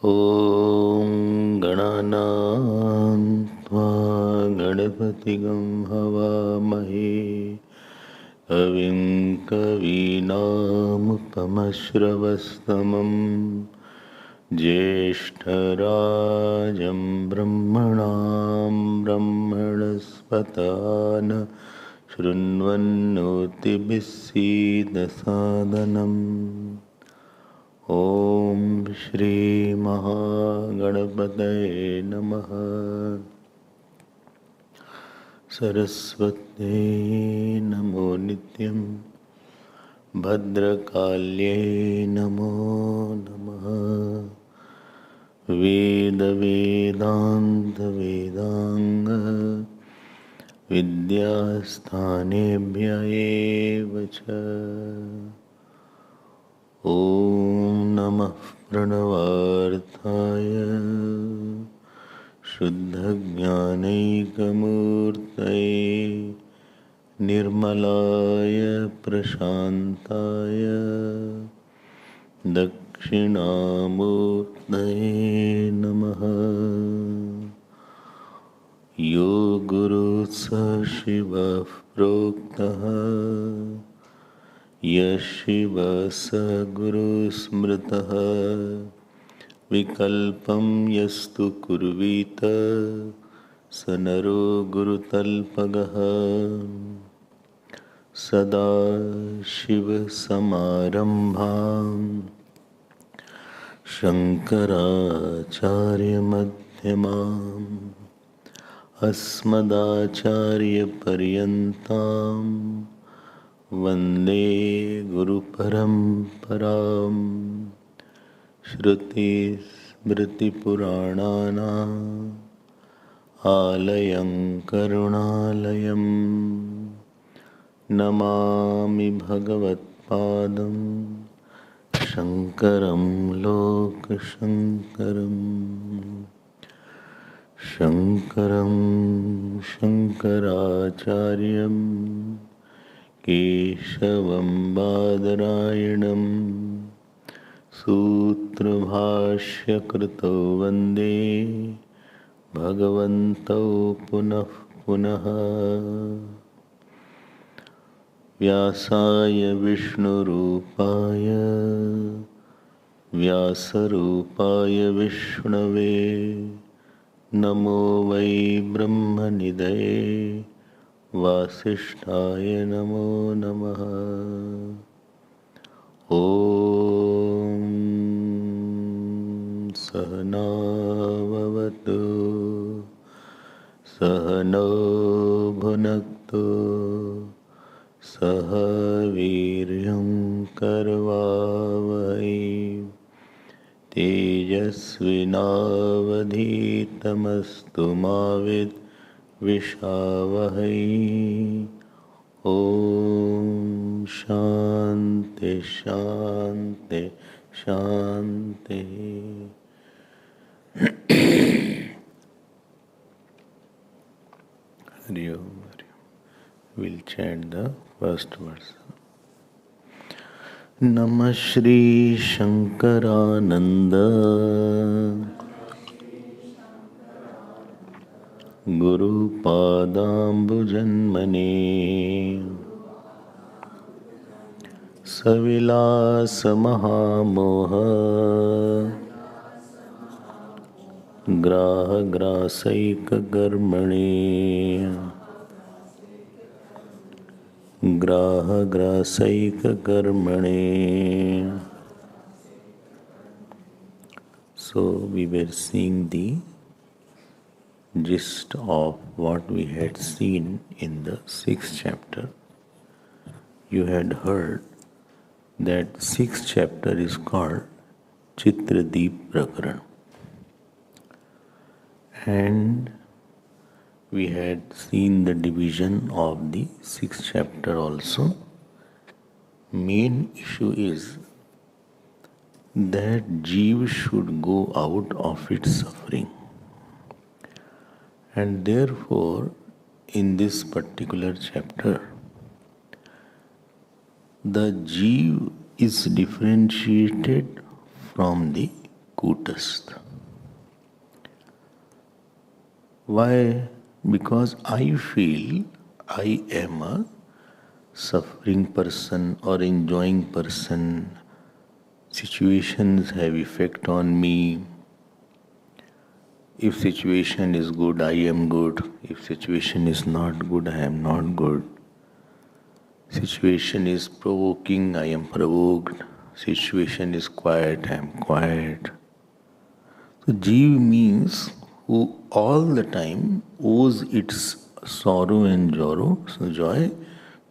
ॐ गणानां त्वा गणपतिगं हवामहे कविं कवीनामुपमश्रवस्तमं ज्येष्ठराजं ब्रह्मणां ब्रह्मणस्पतान शृण्वन्नोतिभिस्सीदसादनम् ॐ श्री महागणपतये नमः। सरस्वत्यै नमो नित्यं भद्रकाल्यै नमो नमः। वेदान्त विद्यास्थानेभ्य एव च। ॐ नमः प्रणवार्थाय शुद्धज्ञानैकमूर्तये निर्मलाय प्रशान्ताय दक्षिणामूर्तये नमः। यो गुरुः स शिवः प्रोक्तः यशिवः स गुरुस्मृतः विकल्पं यस्तु कुर्वीत स नरो गुरुतल्पगः। सदा शिवसमारम्भां शङ्कराचार्यमध्यमाम् अस्मदाचार्यपर्यन्तां वन्दे गुरुपरम्पराम्। श्रुतिस्मृतिपुराणानाम् आलयं करुणालयं नमामि भगवत्पादं शङ्करं लोकशङ्करम्। शङ्करं शङ्कराचार्यं केशवं बादरायणं सूत्रभाष्यकृतौ वन्दे भगवन्तौ पुनः पुनः। व्यासाय विष्णुरूपाय व्यासरूपाय विष्णवे नमो वै ब्रह्मनिधये वासिष्ठाय नमो नमः। ॐ सहना भवतु सहनौ भुनक्तु सह वीर्यं करवावहै तेजस्विनावधीतमस्तु मा विद्विषावहै। ॐ शान्ति शान्ति शान्ति। हरि ओम हरि ओम। We'll chant the first verse. नमः श्री शंकरानंद गुरुपादाम्बुजन्मने सविलास महामोह ग्राह ग्रासैक कर्मणि ग्राह ग्रासैक कर्मणि. So we were seeing the gist of what we had seen in the 6th chapter. You had heard that 6th chapter is called Chitradeep Prakaran. And we had seen the division of the 6th chapter also. Main issue is that Jeev should go out of its suffering. And therefore, in this particular chapter, the Jeev is differentiated from the Kutastha. Why? Because I feel I am a suffering person or enjoying person. Situations have effect on me. If situation is good, I am good. If situation is not good, I am not good. Situation is provoking, I am provoked. Situation is quiet, I am quiet. So Jeev means who all the time owes its sorrow and joy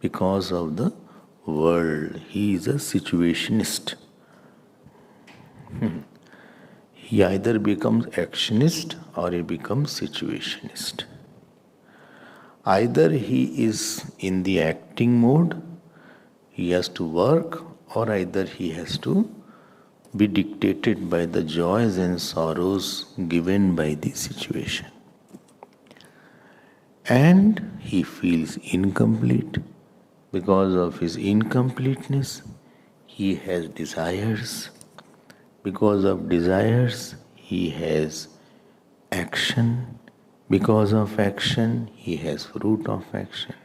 because of the world. He is a situationist. He either becomes actionist or he becomes situationist. Either he is in the acting mode, he has to work, or either he has to be dictated by the joys and sorrows given by the situation. And he feels incomplete. Because of his incompleteness, he has desires. Because of desires, he has action. Because of action, he has fruit of action.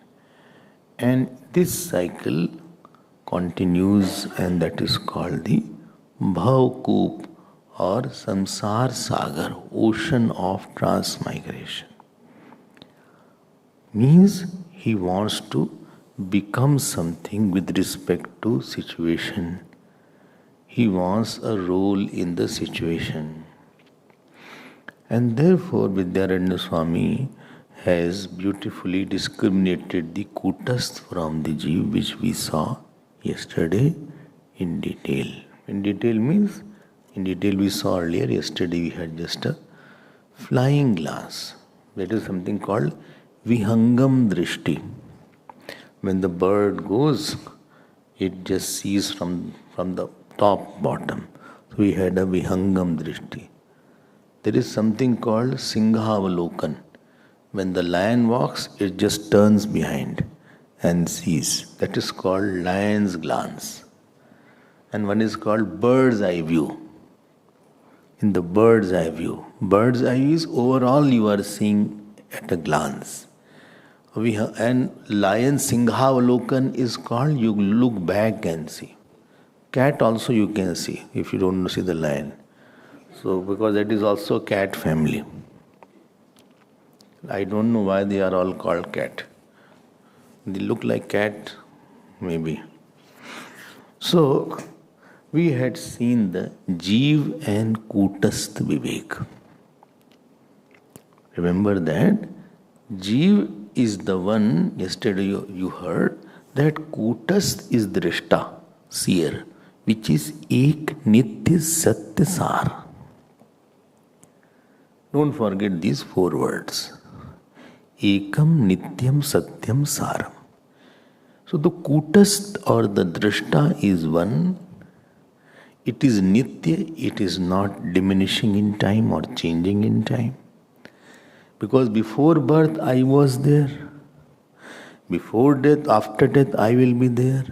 And this cycle continues, and that is called the Bhavkoop or Samsar Sagar, ocean of transmigration. Means he wants to become something with respect to situation. He wants a role in the situation. And therefore Vidyaranya Swami has beautifully discriminated the Kutastha from the Jeev, which we saw yesterday in detail. In detail means, in detail we saw earlier, yesterday we had just a flying glance. That is something called Vihangam Drishti. When the bird goes, it just sees from the top bottom. So we had a Vihangam Drishti. There is something called Singhavalokan. When the lion walks, it just turns behind and sees. That is called lion's glance. And one is called bird's eye view. In the bird's eye view. Bird's eye is overall you are seeing at a glance. And lion Singhavalokan is called you look back and see. Cat also you can see if you don't see the lion. So because that is also cat family. I don't know why they are all called cat. They look like cat, maybe. So we had seen the Jeev and Kutastha Vivek. Remember that Jeev is the one, yesterday you heard, that Kutastha is Drishta, seer, which is Ek Nitya Satya Sar. Don't forget these 4 words. Ekam Nityam Satyam Saram. So the Kutastha or the Drishta is one. It is Nitya, it is not diminishing in time or changing in time. Because before birth I was there. Before death, after death I will be there.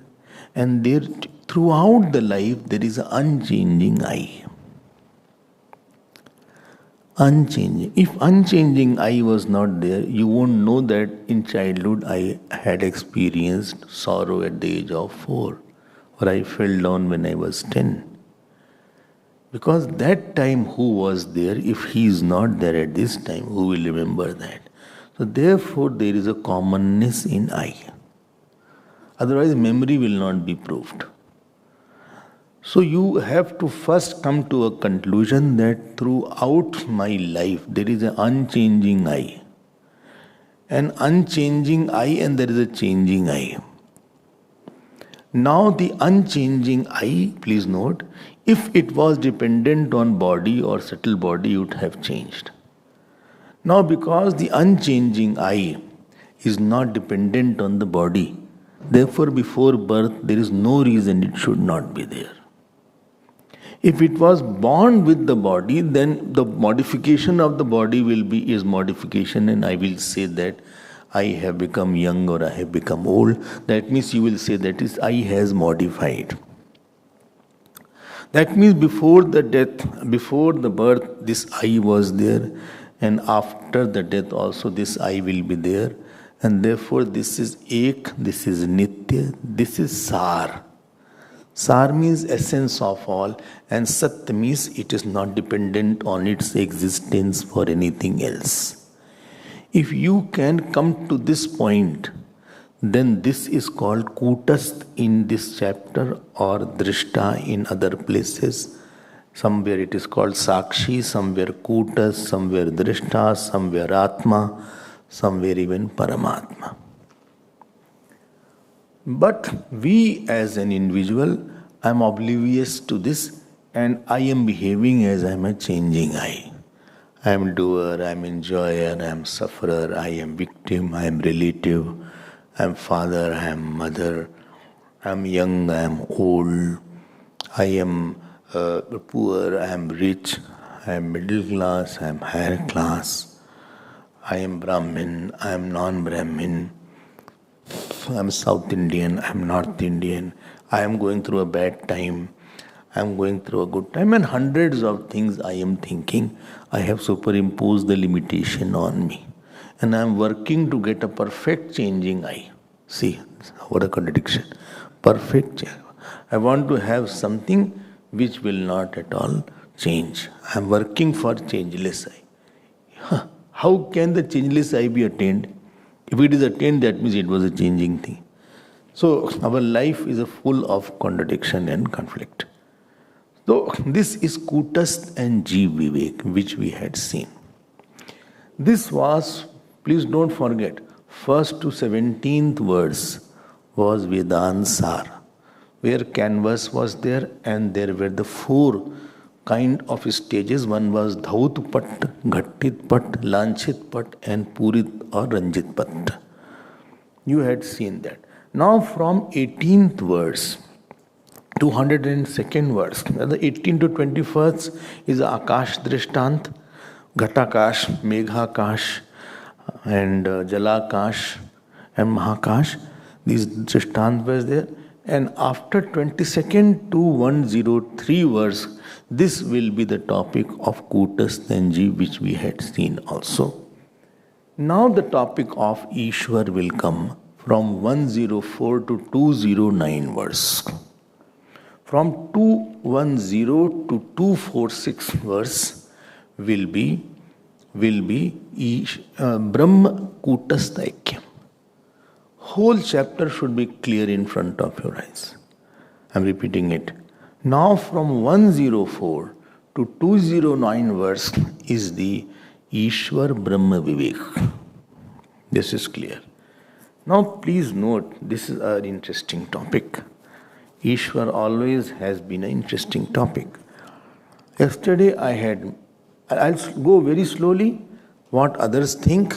And there throughout the life there is an unchanging I. Unchanging. If unchanging I was not there, you won't know that in childhood I had experienced sorrow at the age of 4 or I fell down when I was 10. Because that time who was there, if he is not there at this time, who will remember that? So therefore there is a commonness in I. Otherwise memory will not be proved. So you have to first come to a conclusion that throughout my life there is an unchanging I. An unchanging I and there is a changing I. Now the unchanging I, please note, if it was dependent on body or subtle body, it would have changed. Now because the unchanging I is not dependent on the body, therefore before birth there is no reason it should not be there. If it was born with the body, then the modification of the body is modification, and I will say that I have become young or I have become old. That means you will say that is I has modified. That means before the death, before the birth, this I was there, and after the death also this I will be there, and therefore this is Ek, this is Nitya, this is Sar. Sar means essence of all, and Sat means it is not dependent on its existence for anything else. If you can come to this point, then this is called Kutastha in this chapter, or Drishta in other places. Somewhere it is called Sakshi, somewhere Kutastha, somewhere Drishta, somewhere Atma, somewhere even Paramatma. But we as an individual, I am oblivious to this, and I am behaving as I am a changing I. I am doer, I am enjoyer, I am sufferer, I am victim, I am relative, I am father, I am mother, I am young, I am old, I am poor, I am rich, I am middle class, I am higher class, I am Brahmin, I am non-Brahmin, I am South Indian, I am North Indian, I am going through a bad time, I am going through a good time, and hundreds of things I am thinking. I have superimposed the limitation on me, and I am working to get a perfect changing I. See, what a contradiction. Perfect change. I want to have something which will not at all change. I am working for changeless I. How can the changeless I be attained? If it is attained, that means it was a changing thing. So our life is full of contradiction and conflict. So this is Kutastha and Jeev Vivek, which we had seen. This was, please don't forget, first to 17th verse was Vedanta Sar, where canvas was there, and there were the four kind of stages. One was Dhaut Pat, Ghattit Pat, Lanchit Pat, and Purit or Ranjit Pat. You had seen that. Now from 18th verse, 202nd verse, the 18 to 21st is Akash Drishtant, Ghatakash, Meghakash, and Jalakash and Mahakash. These Drishtant was there. And after 22nd to 103 verse, this will be the topic of Kutastha and Jeev, which we had seen also. Now the topic of Ishwar will come from 104 to 209 verse. From 210 to 246 verse will be Brahma Kutastha Aikyam. Whole chapter should be clear in front of your eyes. I am repeating it. Now from 104 to 209 verse is the Ishwar Brahma Vivek. This is clear. Now please note, this is an interesting topic. Ishwar always has been an interesting topic. Yesterday I'll go very slowly what others think,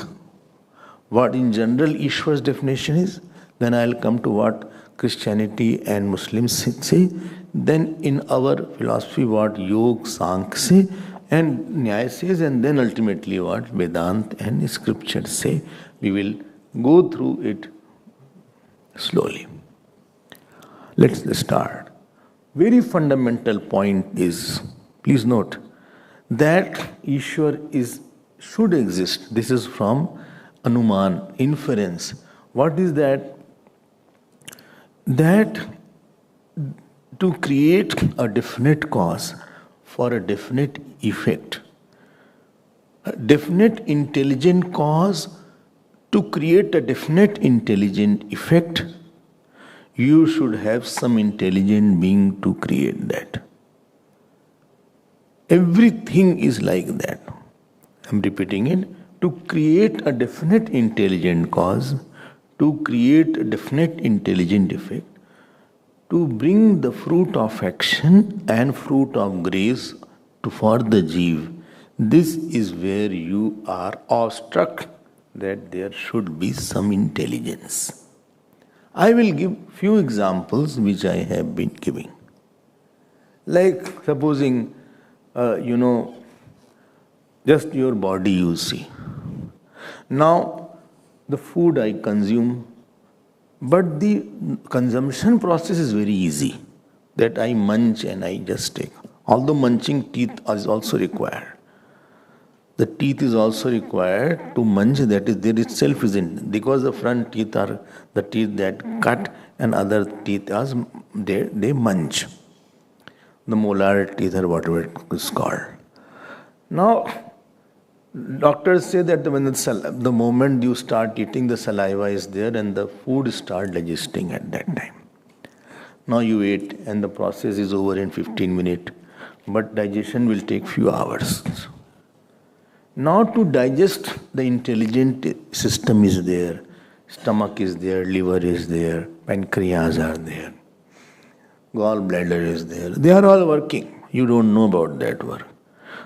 what in general Ishwar's definition is, then I'll come to what Christianity and Muslims say, then in our philosophy what Yoga, Sankhya say, and Nyaya says, and then ultimately what Vedanta and Scripture say. We will go through it slowly. Let's start. Very fundamental point is, please note, that Ishwar should exist. This is from Anuman, inference. What is that? That to create a definite cause for a definite effect. A definite intelligent cause to create a definite intelligent effect, you should have some intelligent being to create that. Everything is like that. I'm repeating it. To create a definite intelligent cause, to create a definite intelligent effect, to bring the fruit of action and fruit of grace for the jiva, this is where you are awestruck that there should be some intelligence. I will give few examples which I have been giving. Like supposing, just your body you see. Now, the food I consume, but the consumption process is very easy. That I munch and I just take. Although munching teeth is also required. The teeth is also required to munch, that is, there itself isn't. Because the front teeth are the teeth that cut and other teeth are, they munch. The molar teeth or whatever it is called. Now, doctors say that when the moment you start eating, the saliva is there and the food start digesting at that time. Now you ate and the process is over in 15 minutes, but digestion will take few hours. Now to digest, the intelligent system is there, stomach is there, liver is there, pancreas are there, gallbladder is there. They are all working. You don't know about that work.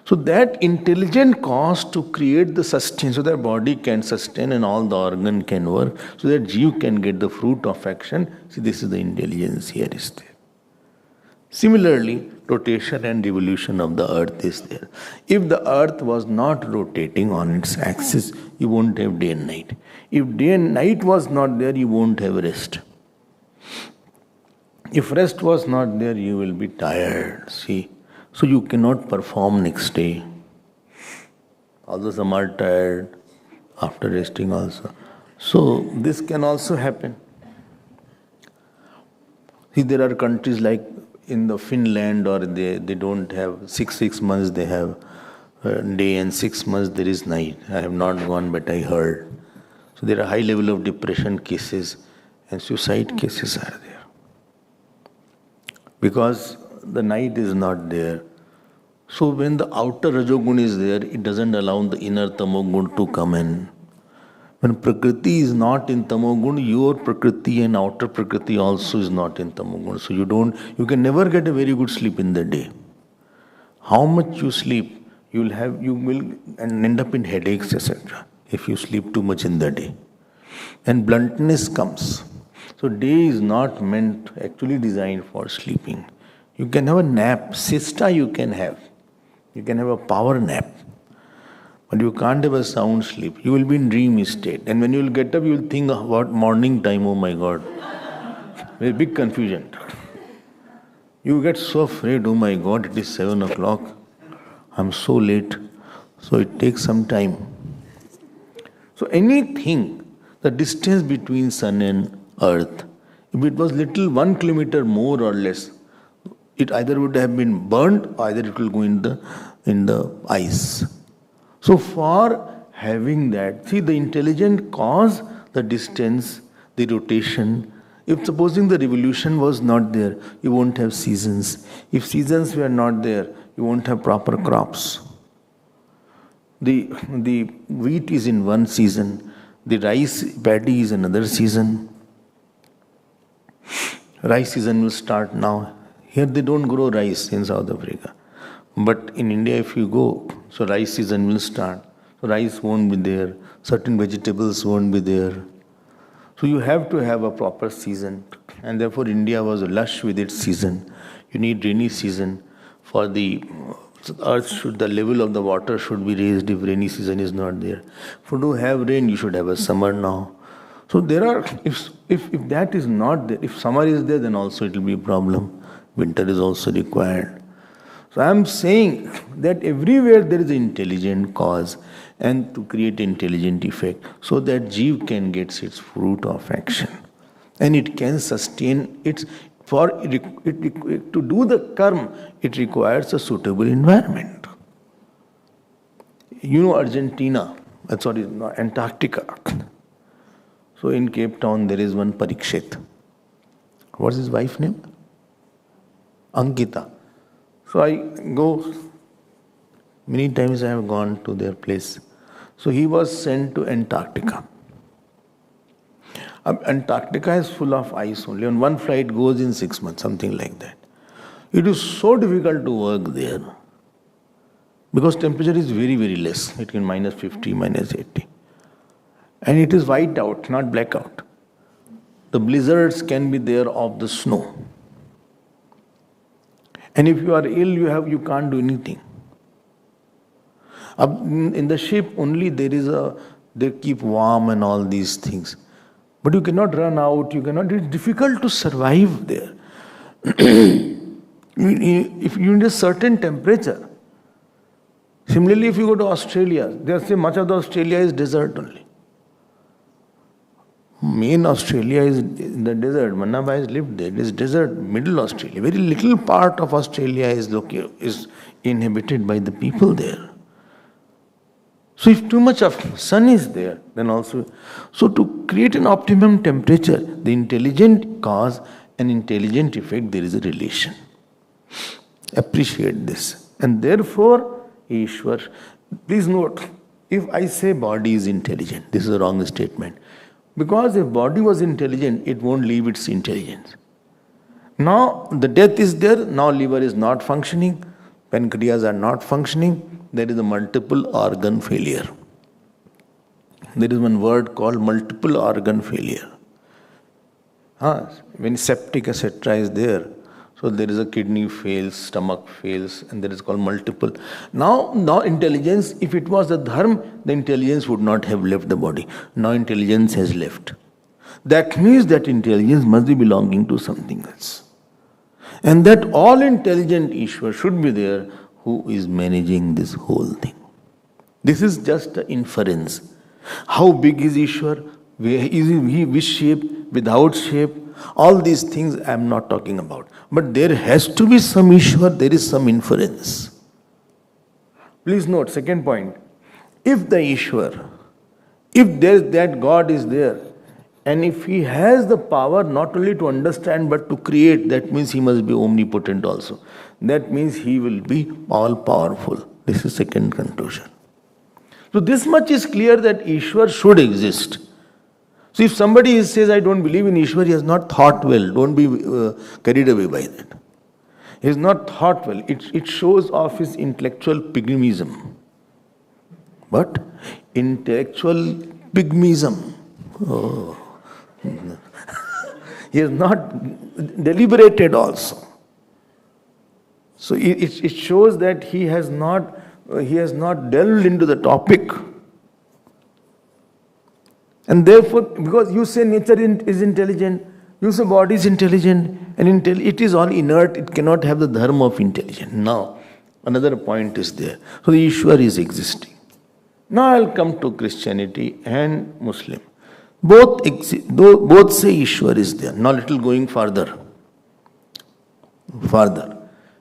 So that intelligent cause to create the sustain, so that body can sustain and all the organ can work, so that jiva can get the fruit of action. See, this is the intelligence here is there. Similarly, rotation and revolution of the earth is there. If the earth was not rotating on its axis, you won't have day and night. If day and night was not there, you won't have rest. If rest was not there, you will be tired. See, so you cannot perform next day. Although some are tired after resting also. So this can also happen. See, there are countries like in the Finland, or they don't have six months they have day and 6 months there is night. I have not gone, but I heard. So there are high level of depression cases and suicide cases are there. Because the night is not there. So when the outer Rajogun is there, it doesn't allow the inner Tamogun to come in. When Prakriti is not in Tamogun, your Prakriti and outer Prakriti also is not in Tamogun. So you can never get a very good sleep in the day. How much you sleep, you will end up in headaches, etc. if you sleep too much in the day. And bluntness comes. So day is not meant, actually designed for sleeping. You can have a nap, siesta you can have. You can have a power nap. But you can't have a sound sleep. You will be in dream state. And when you will get up, you will think about morning time, oh my God. Very big confusion. You get so afraid, oh my God, it is 7 o'clock. I'm so late. So it takes some time. So anything, the distance between sun and earth, if it was little 1 kilometer more or less, it either would have been burned, either it will go in the ice. So for having that, see, the intelligent cause, the distance, the rotation. If supposing the revolution was not there, you won't have seasons. If seasons were not there, you won't have proper crops. The wheat is in one season, the rice paddy is another season. Rice season will start now. Here they don't grow rice in South Africa. But in India, if you go, so rice season will start. So rice won't be there. Certain vegetables won't be there. So you have to have a proper season. And therefore India was lush with its season. You need rainy season for the earth the level of the water should be raised if rainy season is not there. For to have rain, you should have a summer now. So there are, if that is not there, if summer is there, then also it will be a problem. Winter is also required. So I am saying that everywhere there is an intelligent cause and to create intelligent effect so that jiva can get its fruit of action. And it can sustain its To do the karma, it requires a suitable environment. You know Argentina, sorry, no, Antarctica. So in Cape Town there is one Parikshit. What's his wife's name? Ankita. So I go, many times I have gone to their place. So he was sent to Antarctica. Antarctica is full of ice only. On one flight goes in 6 months, something like that. It is so difficult to work there because temperature is very, very less. It can minus 50, minus 80. And it is white out, not blackout. The blizzards can be there of the snow. And if you are ill, you can't do anything. In the ship only they keep warm and all these things. But you cannot run out, it's difficult to survive there. If you need a certain temperature. Similarly, if you go to Australia, they say much of the Australia is desert only. Main Australia is in the desert. Manna Bhai has lived there. It is desert, middle Australia. Very little part of Australia is inhabited by the people there. So if too much of sun is there, then also... So to create an optimum temperature, the intelligent cause and intelligent effect, there is a relation. Appreciate this. And therefore, Ishwar... Please note, if I say body is intelligent, this is a wrong statement. Because if body was intelligent, it won't leave its intelligence. Now, the death is there, now liver is not functioning, pancreas are not functioning, there is a multiple organ failure. There is one word called multiple organ failure. When septic etc. is there, so there is a kidney fails, stomach fails, and there is called multiple. Now intelligence, if it was a dharma, the intelligence would not have left the body. Now intelligence has left. That means that intelligence must be belonging to something else. And that all intelligent Ishwar should be there who is managing this whole thing. This is just an inference. How big is Ishwar? Where is he? Which shape? Without shape? All these things I am not talking about. But there has to be some Ishwar, there is some inference. Please note, second point. If the Ishwar, if that God is there, and if he has the power not only to understand but to create, that means he must be omnipotent also. That means he will be all-powerful. This is second conclusion. So this much is clear that Ishwar should exist. So if somebody says, I don't believe in Ishwar, he has not thought well. Don't be carried away by that. He has not thought well. It shows off his intellectual pygmism. But intellectual pygmism. Oh. He has not deliberated also. So it shows that he has not delved into the topic. And therefore, because you say nature is intelligent, you say body is intelligent, and it is all inert, it cannot have the dharma of intelligence. Now, another point is there. So the Ishwar is existing. Now I'll come to Christianity and Muslim. Both say Ishwar is there. Now little going further.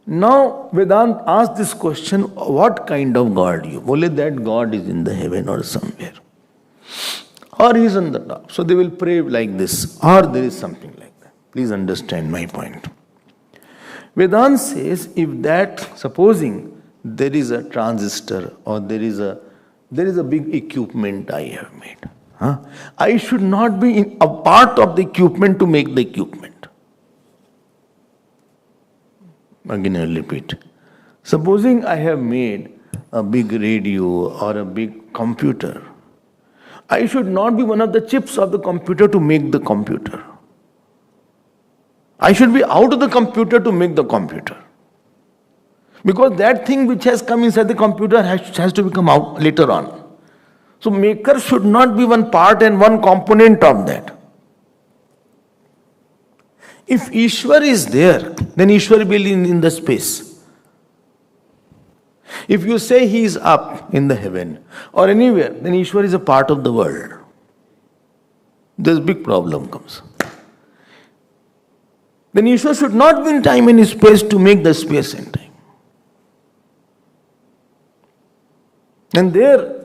Now Vedanta asks this question, what kind of God you? Only that God is in the heaven or somewhere. Or he is on the top. So they will pray like this. Or there is something like that. Please understand my point. Vedanta says, if that, supposing there is a transistor or there is a big equipment I have made. I should not be a part of the equipment to make the equipment. Again, I will repeat. Supposing I have made a big radio or a big computer, I should not be one of the chips of the computer to make the computer. I should be out of the computer to make the computer. Because that thing which has come inside the computer has to become out later on. So maker should not be one part and one component of that. If Ishwar is there, then Ishwar will be in the space. If you say he is up in the heaven or anywhere, then Ishwar is a part of the world. This big problem comes. then Ishwar should not be in time and space to make the space and time. And there,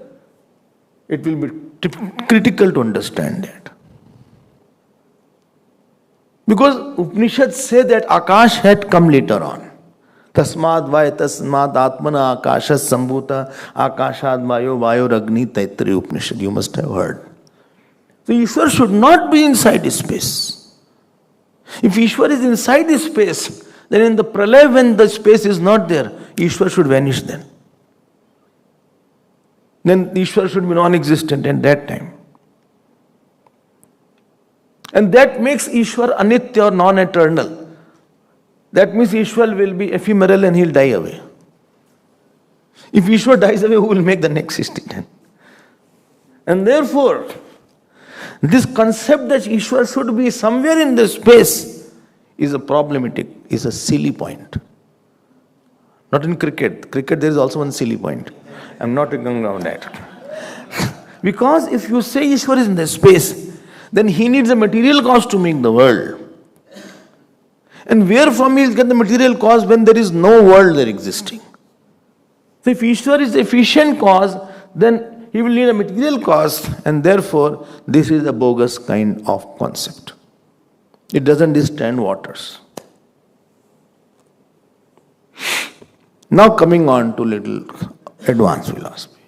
it will be critical to understand that. Because Upanishads say that Akash had come later on. Tasmad Atmana Akashas Sambhuta Akashad Vayo Ragni Taittiriya Upanishad. You must have heard. So Ishwar should not be inside space. If Ishwar is inside space, then in the pralaya when the space is not there, Ishwar should vanish then. Then Ishwar should be non-existent at that time. And that makes Ishwar anitya or non-eternal. That means Ishwar will be ephemeral and he'll die away. If Ishwar dies away, who will make the next existence? And therefore, this concept that Ishwar should be somewhere in the space is a problematic, is a silly point. Not in cricket. Cricket there is also one silly point. I am not going around that. Because if you say Ishwar is in the space, then he needs a material cause to make the world. And where from he will get the material cause when there is no world there existing? So if Ishwar is the efficient cause, then he will need a material cause, and therefore this is a bogus kind of concept. It doesn't stand waters. Now coming on to little advanced philosophy.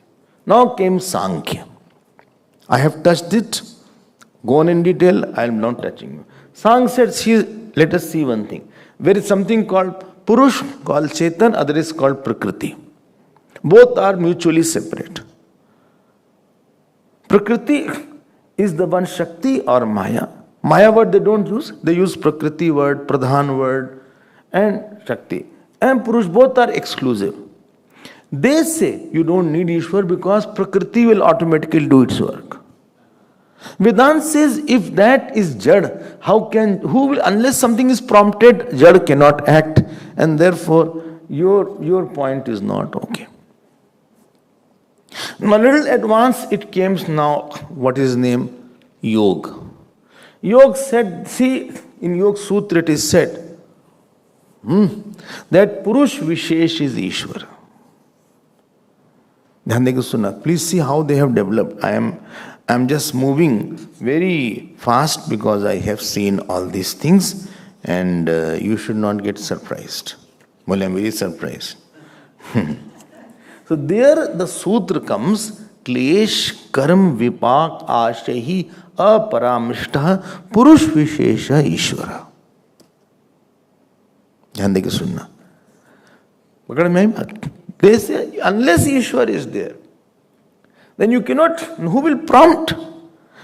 Now came Sankhya. I have touched it. Go on in detail. I am not touching you. Sankhya said, let us see one thing. There is something called Purush, called Chetan, other is called Prakriti. Both are mutually separate. Prakriti is the one Shakti or Maya. Maya word they don't use. They use Prakriti word, Pradhan word and Shakti. And Purush, both are exclusive. They say you don't need Ishwar because Prakriti will automatically do its work. Vedanta says if that is Jad, unless something is prompted, Jad cannot act, and therefore your point is not okay. Now, a little advanced it came now, what is his name? Yoga. Yoga said, see, in Yoga Sutra it is said that Purush Vishesh is Ishwar. Please see how they have developed. I am just moving very fast because I have seen all these things, and you should not get surprised. Well, I am very surprised. So there the sutra comes, Klesh Karm Vipak Ashahi Aparamishta Purush Vishesha Ishvara. ध्यान देके सुनना. पकड़ में आई बात. They say unless Ishwar is there, then you cannot, who will prompt?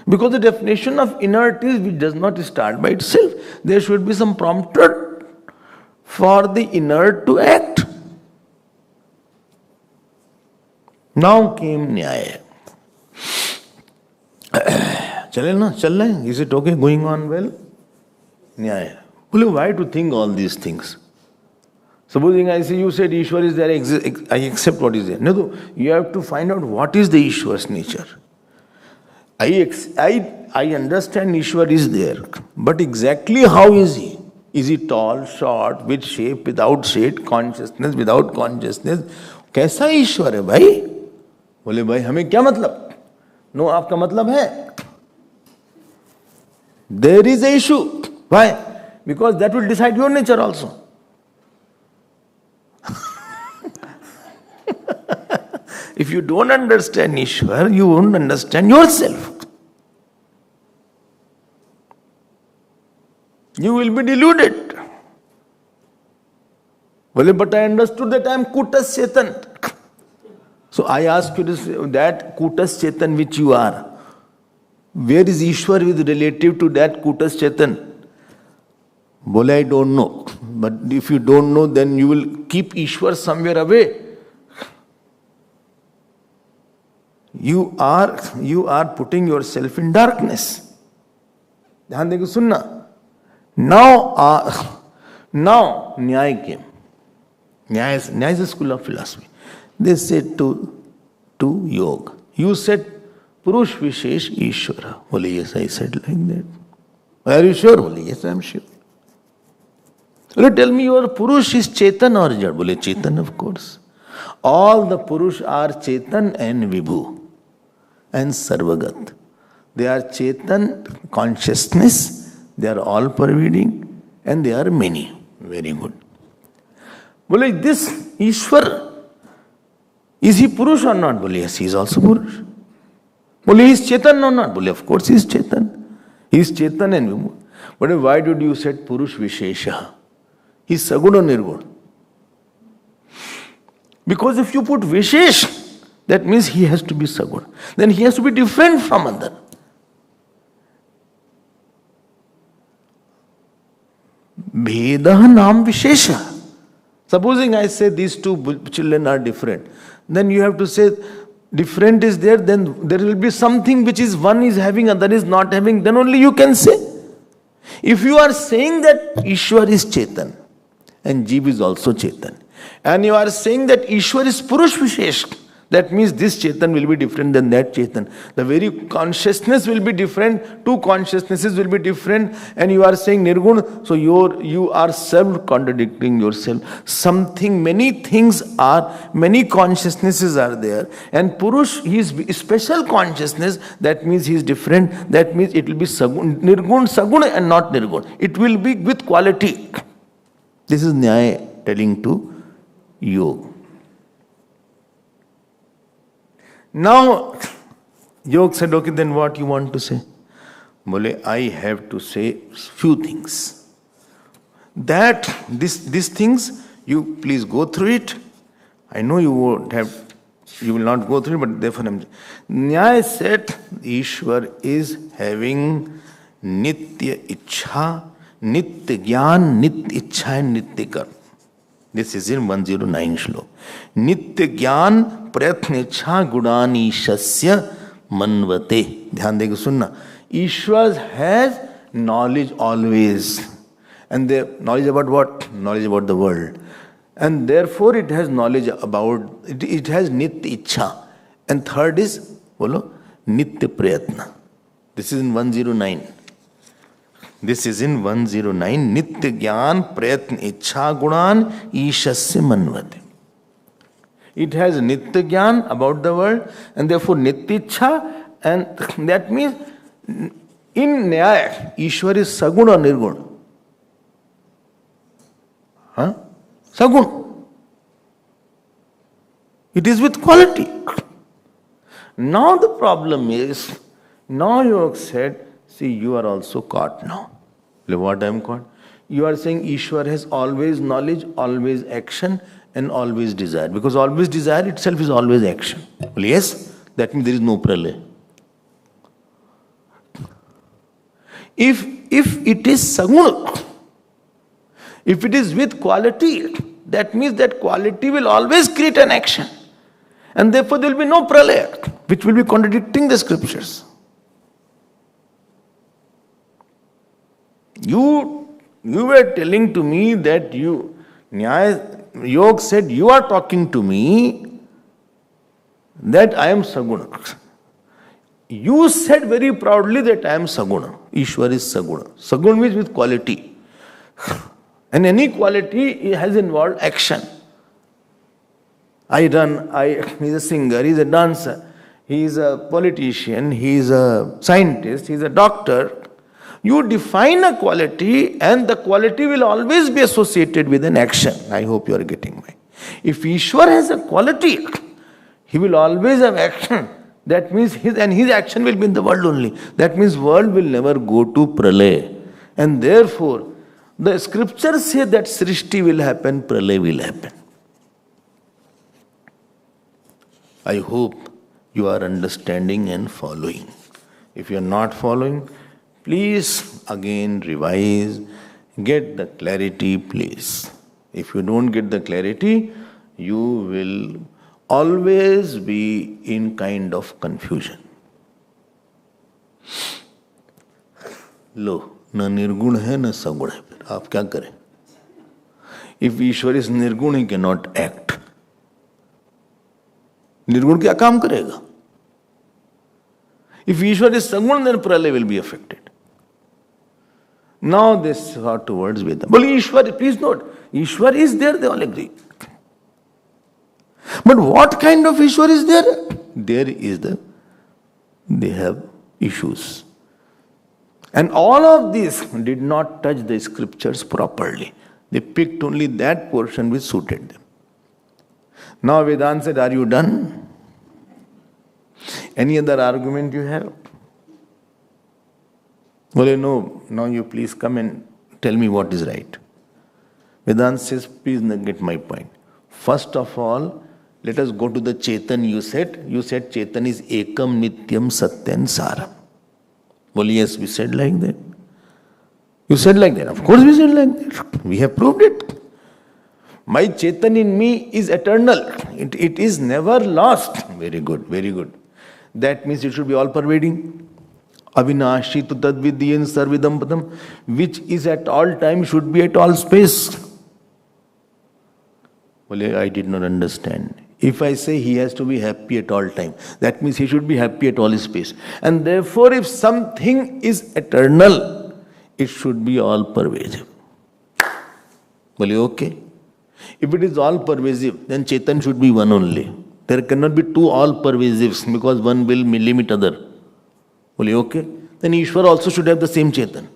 Because the definition of inert is which does not start by itself. There should be some prompter for the inert to act. Now came Nyaya. Chale na, chal rahe hain? Is it okay? Going on well? Nyaya. Why to think all these things? Supposing I say you said Ishwar is there, I accept what is there. No, you have to find out what is the Ishwar's nature. I understand Ishwar is there, but exactly how is he? Is he tall, short, with shape, without shape, consciousness, without consciousness? कैसा ईश्वर है भाई? बोले भाई हमें क्या मतलब? No, आपका मतलब है. There is a issue. Why? Because that will decide your nature also. If you don't understand Ishwar, you won't understand yourself. You will be deluded. Well, but I understood that I am Kutas Chetan. So I ask you this, that Kutas Chetan which you are, where is Ishwar with relative to that Kutas Chetan? Bole, I don't know. But if you don't know, then you will keep Ishwar somewhere away. You are putting yourself in darkness. ध्यान देके सुनना. Now Nyaya came. Nyaya is a school of philosophy. They said to Yoga, you said Purush Vishesh Ishvara. Bole, yes, I said like that. Are you sure? Bole, yes, I am sure. Will you tell me your Purush is Chetan or Jad? Bole Chetan, of course. All the Purush are Chetan and Vibhu and Sarvagat. They are Chetan, consciousness, they are all pervading, and they are many. Very good. Bole, this Ishwar, is he Purush or not? Bole, yes, he is also Purush. Bole, he is Chetan or not? Bole, of course he is Chetan. He is Chetan and Vibhu. But why did you say Purush Vishesha? He is Saguna Nirguna. Because if you put Vishesh, that means he has to be Saguna. Then he has to be different from other. Bhedah Nam Vishesha. Supposing I say these two children are different, then you have to say different is there, then there will be something which is one is having, other is not having, then only you can say. If you are saying that Ishwar is Chetan and Jeev is also Chetan, and you are saying that Ishwar is Purush Vishesh, that means this Chetan will be different than that Chetan. The very consciousness will be different, two consciousnesses will be different, and you are saying Nirgun, so you are self-contradicting yourself. Many things are, many consciousnesses are there, and Purush, he is special consciousness, that means he is different, that means it will be Nirgun, Saguna and not Nirgun. It will be with quality. This is Nyaya telling to Yoga. Now, Yoga said, okay, then what you want to say? Bole, I have to say few things. That, these things, you please go through it. I know you will not go through it, but therefore Nyaya said, Ishwar is having Nitya Ichha, Nitya Gyan, Nitya Ichha and Nitya Karma. This is in 109 shlok. Nitya Gyan Prayatna Ichha Gudani Shasya Manvate. Dhyan deke sunna. Ishwar has knowledge always. And the knowledge about what? Knowledge about the world. And therefore it has knowledge about, it has Nitya Ichha. And third is, bolo, Nitya Prayatna. This is in 109. This is in 109. Nitya Gyan Prayatna Ichha Gunan Ishasya Manvate. It has Nitya Gyan about the world and therefore Nitya Ichha, and that means in Nyaya, Ishwar is Saguna Nirguna. Saguna. It is with quality. Now the problem is, now you have said, see, you are also caught now. What I am caught? You are saying Ishwar has always knowledge, always action, and always desire. Because always desire itself is always action. Well, yes, that means there is no pralaya. If it is saguna, if it is with quality, that means that quality will always create an action. And therefore there will be no pralaya, which will be contradicting the scriptures. You were telling to me that Yoga said, you are talking to me that I am Saguna. You said very proudly that I am Saguna. Ishwar is Saguna. Saguna means with quality. And any quality has involved action. He's a singer, he's a dancer, he's a politician, he's a scientist, he's a doctor. You define a quality and the quality will always be associated with an action. I hope you are getting me. If Ishwar has a quality, he will always have action. That means his action will be in the world only. That means world will never go to pralaya. And therefore, the scriptures say that Srishti will happen, pralaya will happen. I hope you are understanding and following. If you are not following, please again revise, get the clarity, please. If you don't get the clarity, you will always be in kind of confusion. लो न निर्गुण है न सगुण है, फिर आप क्या करें? If ईश्वर is निर्गुण, he cannot act. निर्गुण क्या काम करेगा? If ईश्वर is सगुण, then pralaya will be affected. Now they saw towards Vedanta. Well, Ishwar, please note, Ishwar is there, they all agree. But what kind of Ishwar is there? They have issues. And all of this did not touch the scriptures properly. They picked only that portion which suited them. Now Vedanta said, are you done? Any other argument you have? Well, no, now you please come and tell me what is right. Vedanta says, please get my point. First of all, let us go to the Chetan you said. You said Chetan is Ekam Nityam Satyam Saram. Well, yes, we said like that. You said like that. Of course we said like that. We have proved it. My Chetan in me is eternal. It is never lost. Very good, very good. That means it should be all-pervading. Avinashi tu tadvidyan sarvidam padam, which is at all time, should be at all space. Well, I did not understand. If I say he has to be happy at all time, that means he should be happy at all space. And therefore, if something is eternal, it should be all pervasive. Well, okay. If it is all pervasive, then Chetan should be one only. There cannot be two all pervasives because one will limit other. Well, okay. Then Ishwar also should have the same Chetan.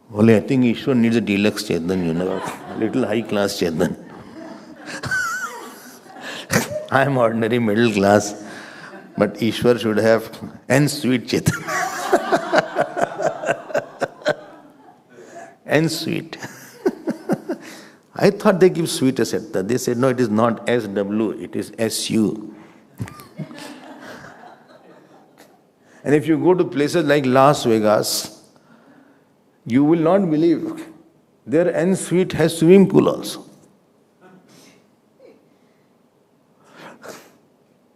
Well, I think Ishwar needs a deluxe Chetan, a little high class Chetan. I am ordinary middle class, but Ishwar should have and sweet Chetan. And sweet. I thought they give sweet etc. They said, no, it is not SW, it is SU. And if you go to places like Las Vegas, you will not believe their N suite has swimming pool also.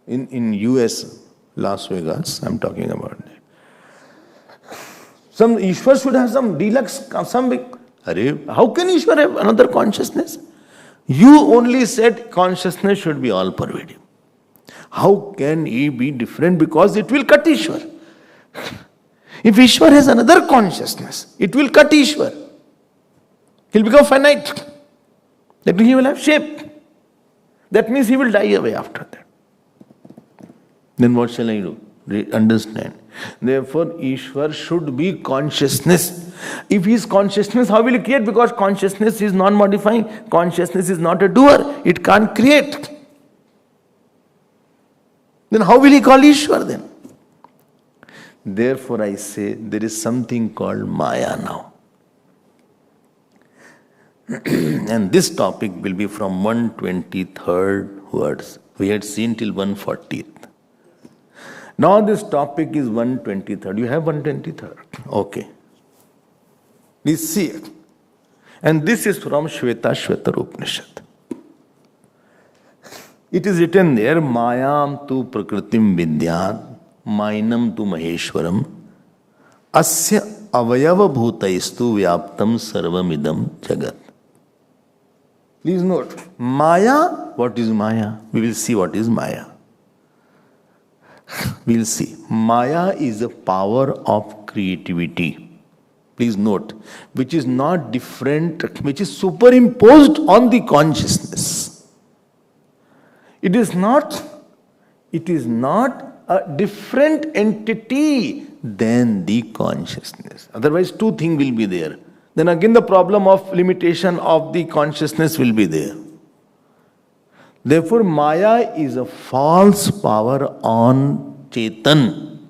In US, Las Vegas, I'm talking about that. Some Ishwar should have some deluxe, some big. How can Ishwar have another consciousness? You only said consciousness should be all pervading. How can he be different? Because it will cut Ishwar. If Ishwar has another consciousness, it will cut Ishwar. He'll become finite. That means he will have shape. That means he will die away after that. Then what shall I do? Understand. Therefore, Ishwar should be consciousness. If he is consciousness, how will he create? Because consciousness is non-modifying. Consciousness is not a doer. It can't create. Then how will he call Ishwar then? Therefore, I say there is something called Maya now. And this topic will be from 123rd words. We had seen till 140th. Now this topic is 123rd. You have 123rd? Okay. Please see it. And this is from Shveta Upanishad. It is written there, Mayam tu prakritim vidyat, Mainam tu maheshwaram, Asya avayava bhutaistu vyaptam sarvamidam jagat. Please note, Maya, what is Maya? We will see what is Maya. We will see. Maya is a power of creativity. Please note, which is not different, which is superimposed on the consciousness. It is not a different entity than the consciousness. Otherwise, two things will be there. Then again the problem of limitation of the consciousness will be there. Therefore, Maya is a false power on Chetan.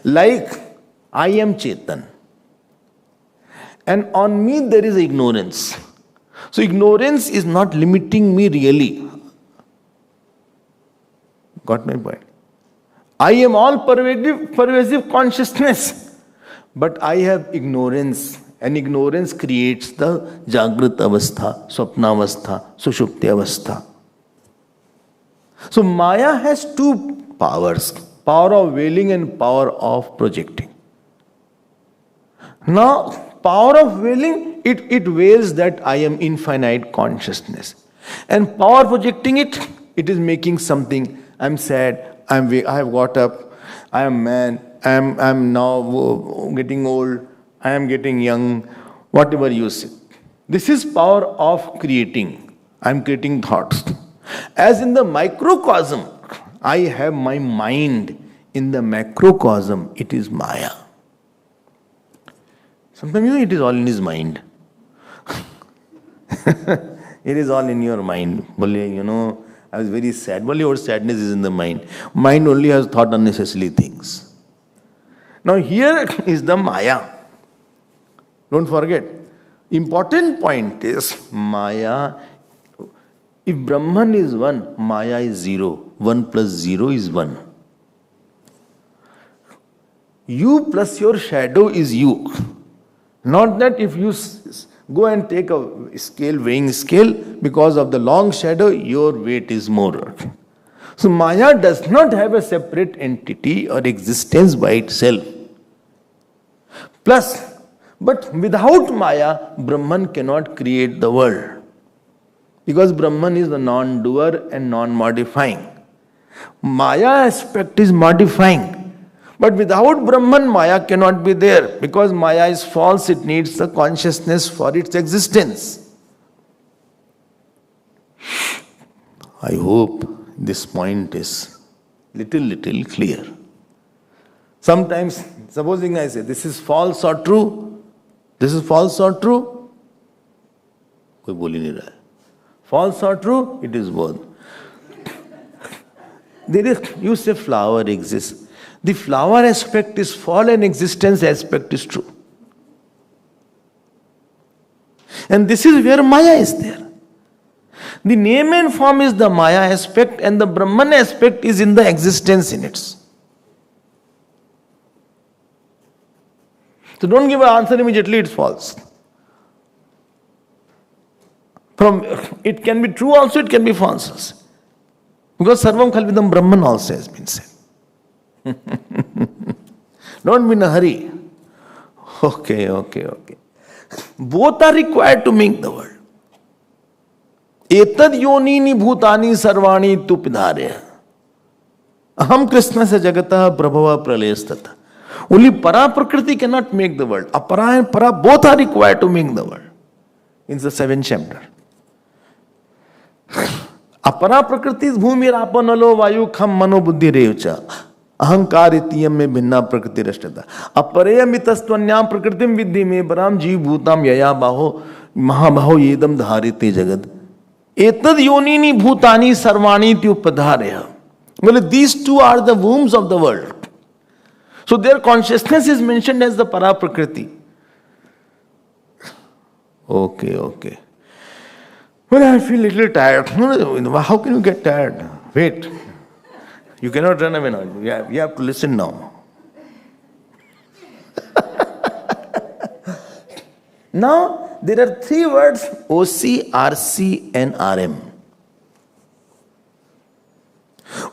Like, I am Chetan. And on me there is ignorance. So ignorance is not limiting me really. Got my point? I am all pervasive consciousness. But I have ignorance. And ignorance creates the Jagrat Avastha, Swapna Avastha, Sushupti Avastha. So Maya has two powers. Power of veiling and power of projecting. Now, power of veiling, it veils that I am infinite consciousness. And power projecting it is making something. I'm sad, I have got up, I am man, I'm now getting old, I am getting young, whatever you say. This is power of creating. I'm creating thoughts. As in the microcosm, I have my mind. In the macrocosm, it is Maya. Sometimes it is all in his mind. It is all in your mind. I was very sad. Your sadness is in the mind. Mind only has thought unnecessary things. Now here is the Maya. Don't forget. Important point is Maya. If Brahman is 1, Maya is 0. 1 plus 0 is 1. You plus your shadow is you. Not that if you go and take a scale, weighing scale, because of the long shadow, your weight is more. So Maya does not have a separate entity or existence by itself. Plus, but without Maya, Brahman cannot create the world. Because Brahman is the non-doer and non-modifying. Maya aspect is modifying. But without Brahman, Maya cannot be there. Because Maya is false, it needs the consciousness for its existence. I hope this point is little clear. Sometimes, supposing I say, this is false or true? This is false or true? कोई बोल ही नहीं रहा है. False or true? It is both. You say flower exists. The flower aspect is false and existence aspect is true. And this is where Maya is there. The name and form is the Maya aspect and the Brahman aspect is in the existence in it. So don't give an answer immediately, it's false. It can be true also, it can be false also. Because Sarvam Khalvidam Brahman also has been said. Don't be in a hurry. Okay. Both are required to make the world. Etad yonini bhutani sarvani tu pidharya. Aham Krishna se jagata prabhava pralayastata. Only para prakriti cannot make the world. Apara and para both are required to make the world. In the 7th chapter. Apara prakriti is bhumi rapanalo vayu kham mano buddhi revcha. अहंकार इतियम में भिन्ना प्रकृति रष्टता अपरेय मितस्त्वन्याम प्रकृतिम विद्धि में बराम जीव भूताम यया बाहो महाबाहो येदम धारिते जगत एतद योनिनी भूतानि सर्वाणि त्युपधारय. Well, these two are the wombs of the world. So their consciousness is mentioned as the para prakriti. Okay. Well, I feel a little tired. How can you get tired? Wait. You cannot run away now. You have to listen now. Now, there are 3 words, OC, RC and RM.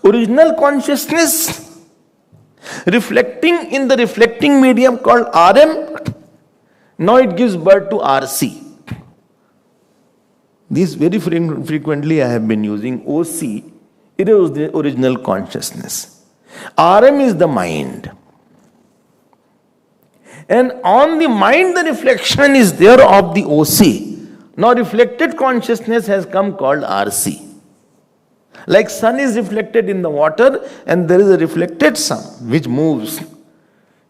Original consciousness reflecting in the reflecting medium called RM. Now it gives birth to RC. These very frequently I have been using OC. It is the original consciousness. RM is the mind. And on the mind, the reflection is there of the OC. Now reflected consciousness has come called RC. Like sun is reflected in the water and there is a reflected sun which moves.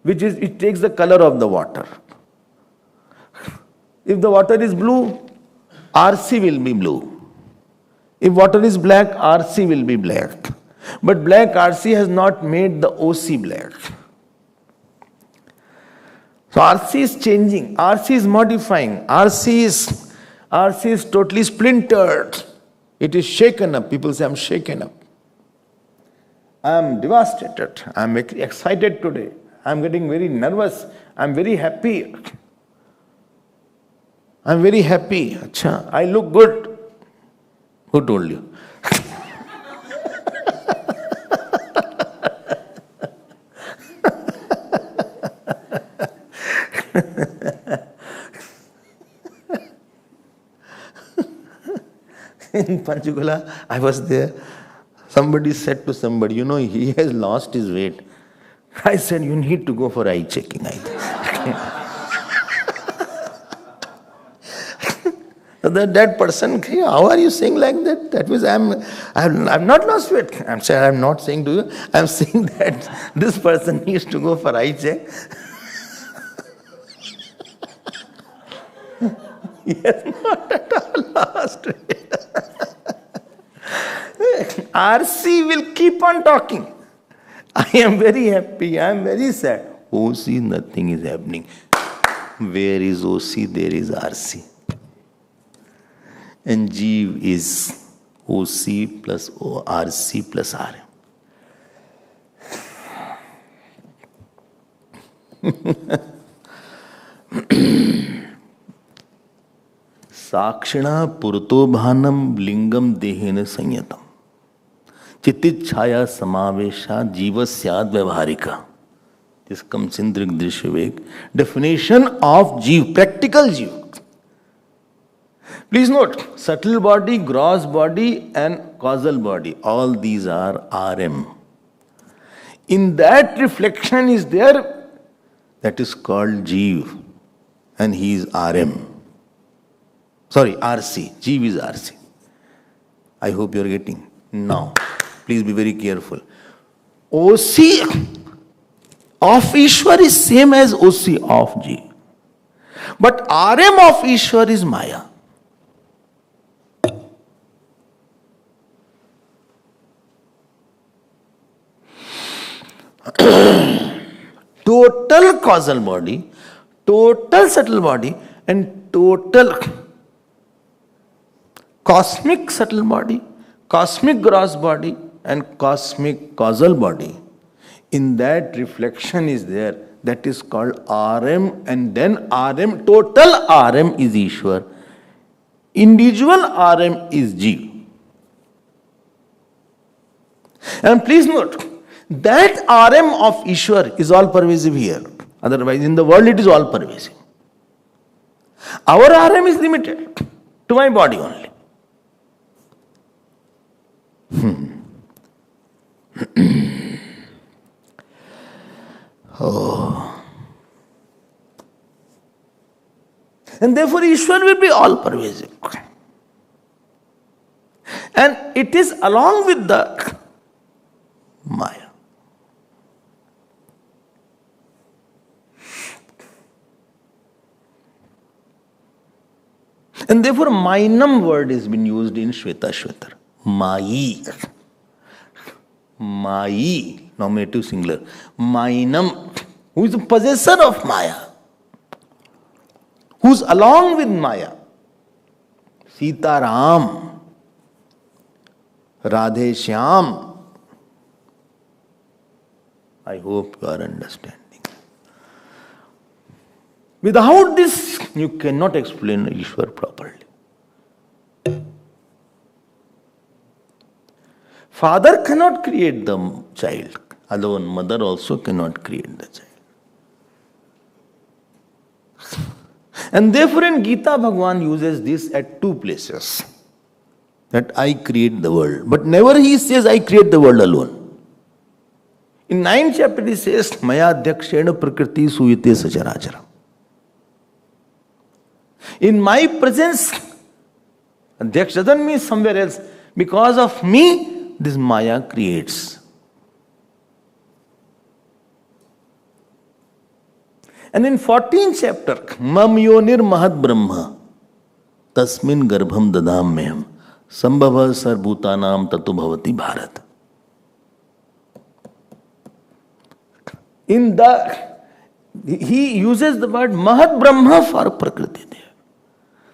It takes the color of the water. If the water is blue, RC will be blue. If water is black, RC will be black. But black RC has not made the OC black. So RC is changing. RC is modifying. RC is totally splintered. It is shaken up. People say, I'm shaken up. I am devastated. I am excited today. I am getting very nervous. I am very happy. I am very happy. Achha, I look good. Who told you? In Panchagula, I was there. Somebody said to somebody, he has lost his weight. I said, you need to go for eye checking, I think. That person, how are you saying like that? That means I'm not lost weight. I'm not saying to you, I'm saying that this person needs to go for eye check. Yes, not at all lost weight. RC will keep on talking. I am very happy, I am very sad. OC, nothing is happening. Where is OC, there is RC. And Jeev is OC plus RC plus RM. Sakshina purto bhanam lingam dehena sanyatam. Chitit chaya samavesha jivasyad vyavaharika. This comes in Drigdrishya. Definition of Jeev, practical Jeev. Please note, subtle body, gross body and causal body, all these are RM. In that reflection is there, that is called Jeev, and he is RM. Sorry, RC. Jeev is RC. I hope you are getting. Now, please be very careful. OC of Ishwar is same as OC of Jeev. But RM of Ishwar is Maya. Total causal body, total subtle body, and total cosmic subtle body, cosmic gross body, and cosmic causal body. In that reflection is there, that is called RM, and then RM, total RM is Ishwar. Individual RM is Jeev. And please note, that RM of Ishwar is all pervasive here. Otherwise, in the world it is all pervasive. Our RM is limited to my body only. Oh. And therefore Ishwar will be all pervasive. And it is along with the Maya. And therefore Mainam word has been used in Shvetashvatar. Mayi. Mayi, nominative singular. Mainam, who is the possessor of Maya, who is along with Maya. Sita Ram, Radhe Shyam. I hope you are understanding. Without this, you cannot explain Ishwar properly. Father cannot create the child alone. Mother also cannot create the child. And therefore in Gita, Bhagavan uses this at two places. That I create the world. But never he says I create the world alone. In 9th chapter he says, Maya Adhyakshena Prakriti Suyate Sacharachara. In my presence, Adhyaksh doesn't mean somewhere else. Because of me, this Maya creates. And in 14th chapter, Mam Yonir Mahat Brahma, Tasmin Garbham Dadam Meham, Sambhava Sarbhutanam Tatu Bhavati Bharat. In the, he uses the word Mahat Brahma for Prakriti there.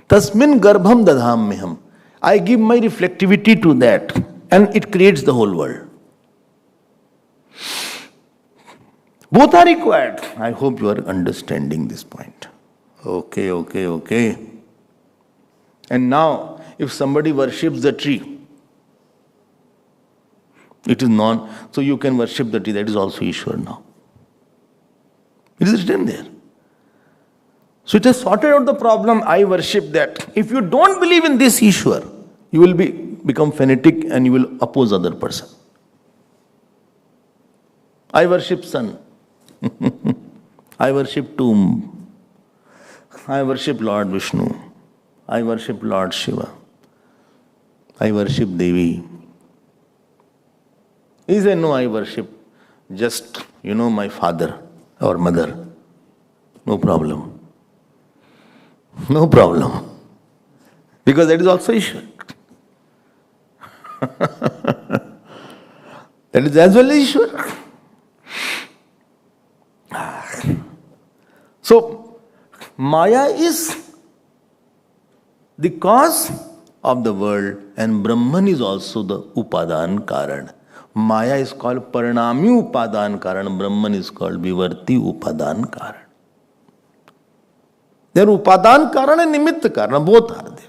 Tasmin Garbham Dadam Meham. I give my reflectivity to that, and it creates the whole world. Both are required. I hope you are understanding this point. Okay. And now, if somebody worships the tree, it is non, so you can worship the tree, that is also Ishwar now. It is written there. So it has sorted out the problem, I worship that. If you don't believe in this Ishwar, you will become fanatic and you will oppose other person. I worship sun. I worship tomb. I worship Lord Vishnu. I worship Lord Shiva. I worship Devi. He said, no, I worship just, my father or mother. No problem. No problem. Because that is also Ishwar. That is as well Ishwar. So, Maya is the cause of the world and Brahman is also the Upadan Karan. Maya is called Parinami Upadan Karan, Brahman is called Vivarti Upadan Karan. There Upadan Karan and Nimitta Karan, both are there.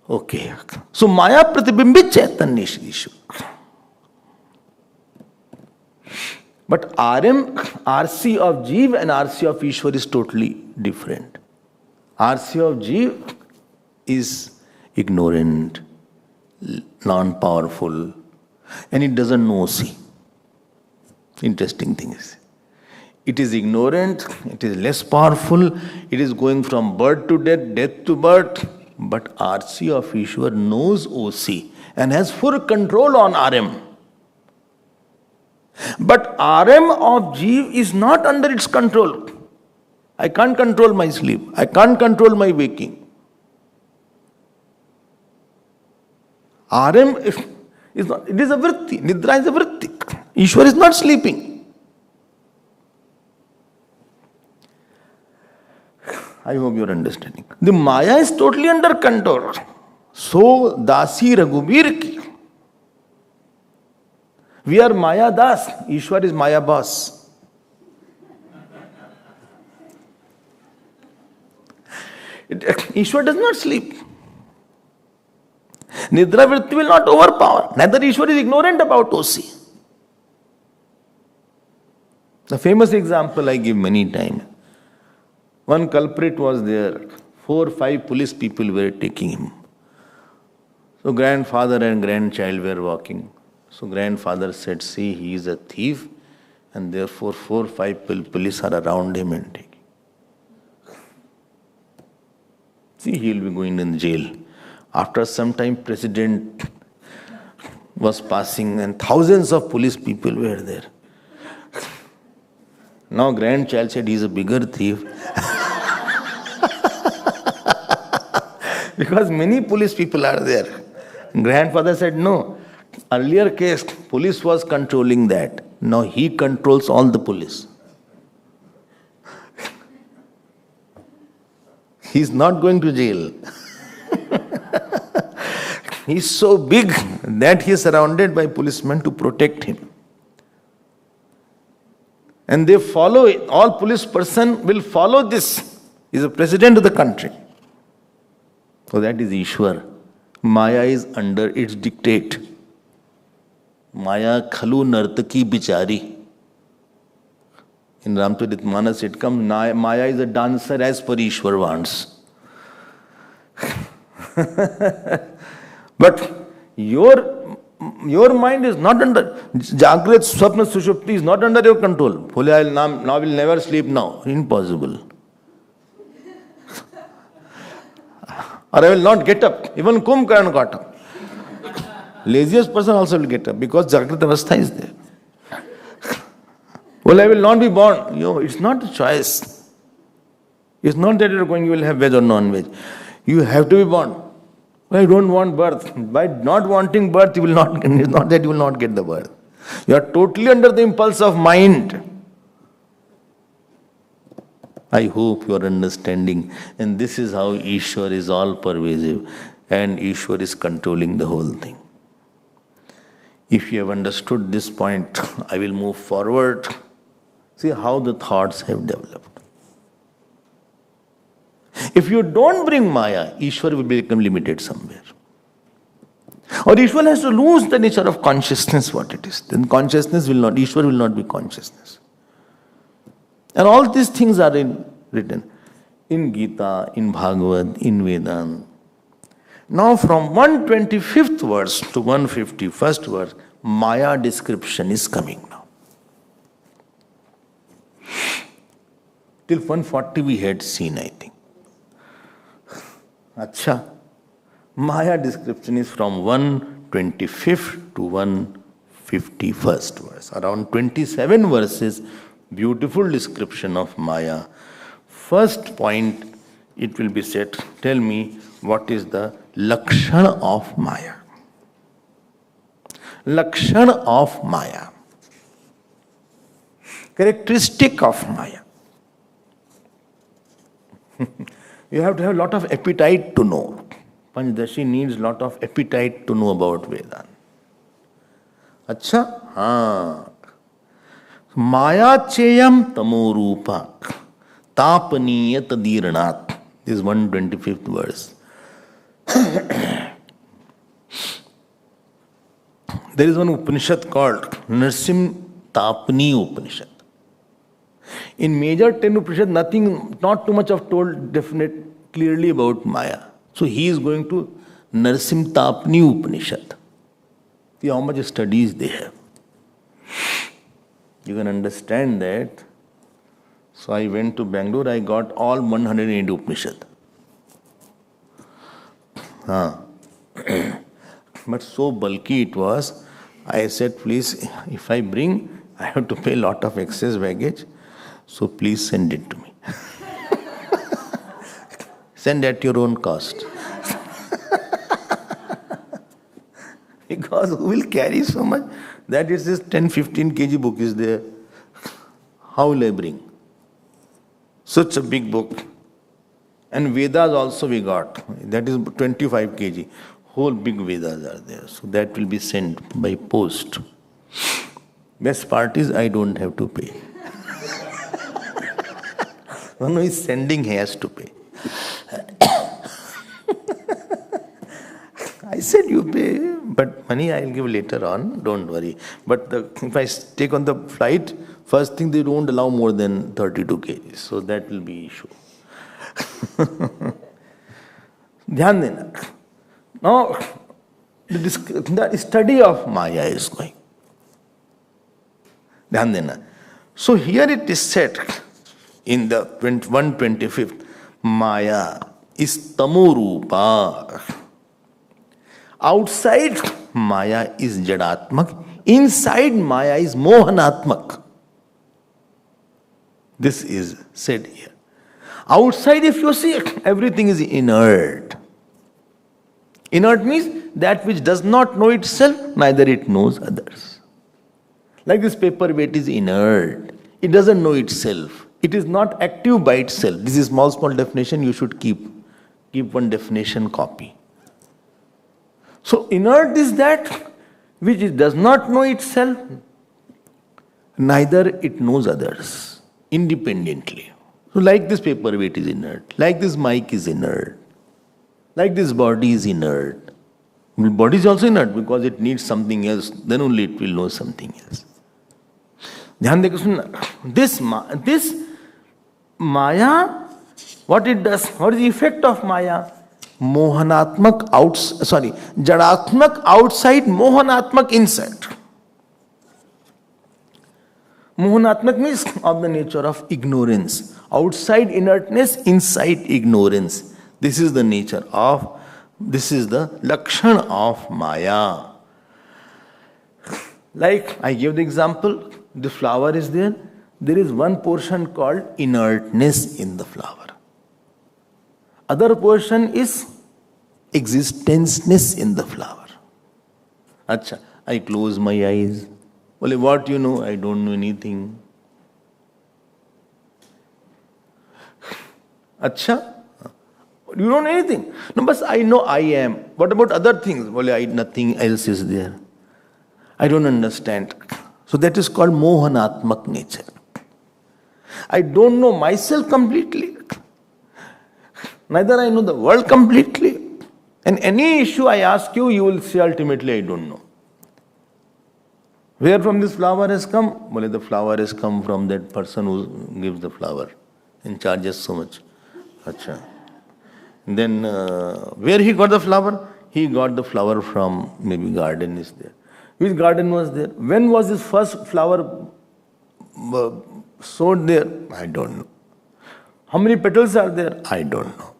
Okay. So Maya Pratibhimbit Chaitanya Ishwar. But RC of Jeev and RC of Ishwar is totally different. RC of Jeev is ignorant, non-powerful, and it doesn't know OC. Interesting thing is, it is ignorant, it is less powerful, it is going from birth to death, death to birth, but RC of Ishwar knows OC and has full control on RM. But RM of Jeev is not under its control. I can't control my sleep. I can't control my waking. RM is not, it is a vritti. Nidra is a vritti. Ishwar is not sleeping. I hope you are understanding. The Maya is totally under control. So, Dasi Raghubir ki. We are Maya Das. Ishwar is Maya boss. Ishwar does not sleep. Nidra vritti will not overpower. Neither Ishwar is ignorant about OC. The famous example I give many times. One culprit was there. 4 or 5 police people were taking him. So grandfather and grandchild were walking. So grandfather said, see, he is a thief and therefore 4 or 5 police are around him and taking. See, he will be going in jail. After some time, president was passing and thousands of police people were there. Now grandchild said, he is a bigger thief. Because many police people are there. Grandfather said, no. Earlier case, police was controlling that. Now he controls all the police. He is not going to jail. He is so big that he is surrounded by policemen to protect him. And they follow it. All police person will follow this. He is the president of the country. So that is Ishwar. Maya is under its dictate. Maya khalu nartaki bichari. In Ramcharitmanas it comes, Maya is a dancer as per Ishwar wants. But your mind is not under, Jagrat, Swapna, Sushupti is not under your control. Now will never sleep now. Impossible. Or I will not get up. Even Kumbhkarna got up. Laziest person also will get up because Jagrat Avastha is there. Well, I will not be born. It's not a choice. It's not that you will have veg or non-veg. You have to be born. I don't want birth. By not wanting birth, it's not that you will not get the birth. You are totally under the impulse of mind. I hope you are understanding. And this is how Ishwar is all pervasive. And Ishwar is controlling the whole thing. If you have understood this point, I will move forward. See how the thoughts have developed. If you don't bring Maya, Ishwar will become limited somewhere. Or Ishwar has to lose the nature of consciousness, what it is. Then consciousness will not, Ishwar will not be consciousness. And all these things are written in Gita, in Bhagavad, in Vedanta. Now from 125th verse to 151st verse, Maya description is coming now. Till 140 we had seen, I think. Acha. Maya description is from 125th to 151st verse. Around 27 verses, beautiful description of Maya. First point, it will be said, tell me what is the Lakshana of Maya. Lakshana of Maya. Characteristic of Maya. You have to have a lot of appetite to know. Panchadashi needs a lot of appetite to know about Vedanta. Acha? Haan. Maya cheyam tamorupa tapaniya tadirnat. This is 125th verse. There is one Upanishad called Narsim Tapani Upanishad. In major 10 Upanishad, not too much of told definite clearly about Maya. So he is going to Narsim Tapani Upanishad. See how much studies they have. You can understand that. So I went to Bangalore, I got all 108 Upanishad. But so bulky it was, I said, please, if I bring, I have to pay a lot of excess baggage. So please send it to me. Send at your own cost. Because who will carry so much? That is this 10-15 kg book is there. How will I bring? Such a big book. And Vedas also we got. That is 25 kg. Whole big Vedas are there. So that will be sent by post. Best part is I don't have to pay. One who is sending has to pay. I said you pay, but money I will give later on, don't worry. But if I take on the flight, first thing they don't allow more than 32 kg. So that will be issue. Dhyan dena. Now, the study of Maya is going. Dhyan dena. So here it is said in the 125th, Maya is tamorupa. Outside Maya is jadatmak. Inside Maya is mohanatmak. This is said here. Outside, if you see, everything is inert. Inert means that which does not know itself, neither it knows others. Like this paperweight is inert. It doesn't know itself. It is not active by itself. This is small definition you should keep. Keep one definition copy. So inert is that which does not know itself, neither it knows others independently. So like this paperweight is inert, like this mic is inert, like this body is inert. Body is also inert because it needs something else, then only it will know something else. This Maya, what it does, what is the effect of Maya? Mohanatmak Jadatmak outside, Mohanatmak inside. Mohanatmak means of the nature of ignorance. Outside inertness, inside ignorance. This is the nature of, this is the Lakshana of Maya. Like I gave the example, the flower is there. There is one portion called inertness in the flower. Other portion is existenceness in the flower. Acha, I close my eyes. Well, what you know? I don't know anything. Acha, you don't know anything. No, but I know I am. What about other things? Well, nothing else is there. I don't understand. So that is called mohanatmak nature. I don't know myself completely. Neither I know the world completely. And any issue I ask you, you will say ultimately I don't know. Where from this flower has come? Well, the flower has come from that person who gives the flower and charges so much. Achha. Then where he got the flower? He got the flower from maybe garden is there. Which garden was there? When was his first flower sowed there? I don't know. How many petals are there? I don't know.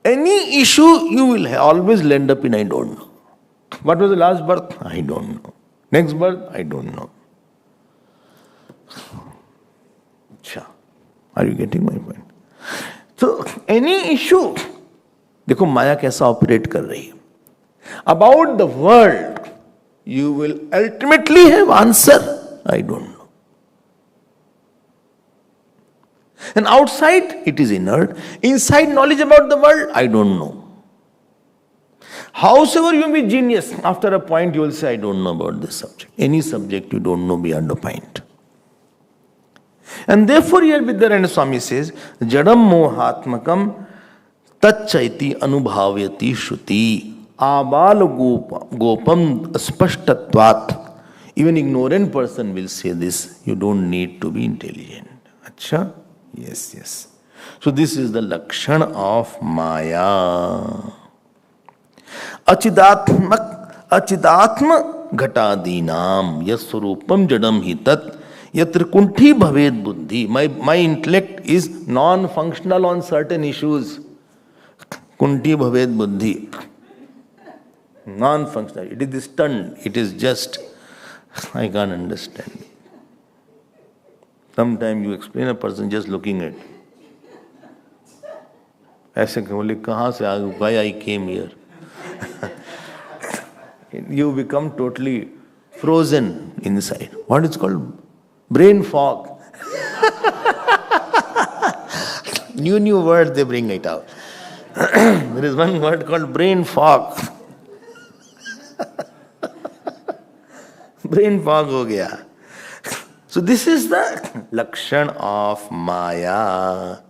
Any issue you will always land up in I don't know. What was the last birth? I don't know. Next birth? I don't know. Achha. Are you getting my point? So, any issue, देखो माया कैसा operate कर रही है. About the world, you will ultimately have answer. I don't know. And outside, it is inert. Inside, knowledge about the world, I don't know. Howsoever you may be genius, after a point you will say, I don't know about this subject. Any subject you don't know beyond a point. And therefore here Vedanta Swami says, Jadam mohatmakam tacchaiti anubhavyati shruti abal gopam spashtatvat. Even ignorant person will say this. You don't need to be intelligent. Achha? Yes, yes. So this is the lakshan of Maya. Achidatma ghatadinam yaswarupam jadam hi tat yatra kunthi bhaved buddhi. My intellect is non-functional on certain issues. Kunthi bhaved buddhi. Non-functional. It is stunned. It is just, I can't understand. Sometimes you explain a person just looking at. ऐसे बोले कहाँ से आ गए? Why I came here? You become totally frozen inside. What is called? Brain fog. New word they bring it out. There is one word called brain fog. Brain fog ho gaya. So this is the lakshan of Maya.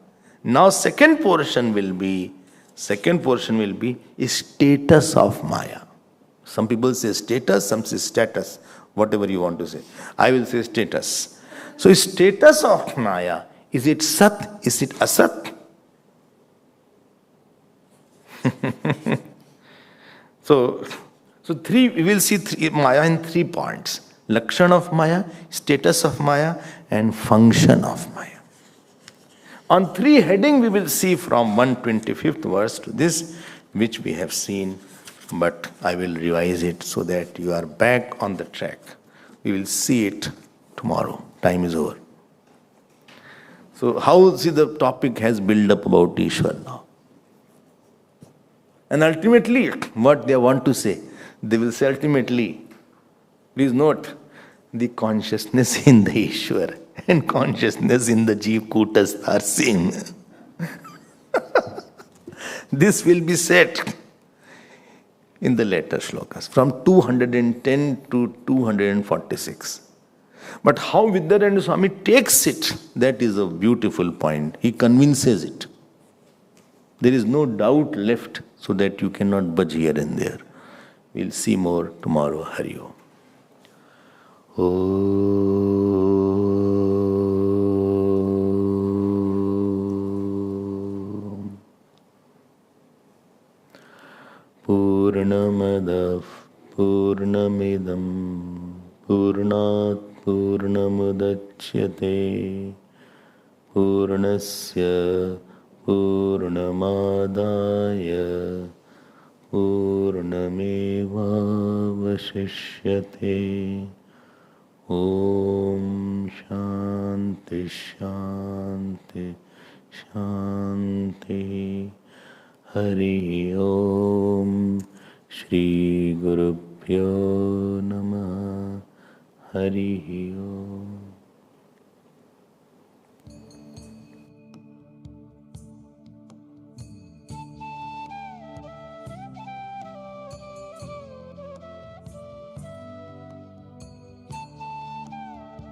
Now second portion will be status of Maya. Some people say status, some say status, whatever you want to say. I will say status. So status of Maya, is it Sat? Is it Asat? So we will see Maya in 3 points. Lakshan of Maya, status of Maya, and function of Maya. On 3 heading we will see from 125th verse to this, which we have seen, but I will revise it so that you are back on the track. We will see it tomorrow. Time is over. So how see the topic has built up about Ishwar now. And ultimately, what they want to say, they will say ultimately, please note, the consciousness in the Ishwar and consciousness in the Jeev Kutas are same. This will be said in the later shlokas, from 210 to 246. But how Vedanta Swami takes it, that is a beautiful point. He convinces it. There is no doubt left, so that you cannot budge here and there. We'll see more tomorrow. Hari Om. Purnamadav Purnamidam Purnat Purnamudachyate Purnasya Purnamadaya Purnamevavashishyate. Om Shanti Shanti Shanti. Hari Om. Shri Gurubhyo Namah. Hari Om.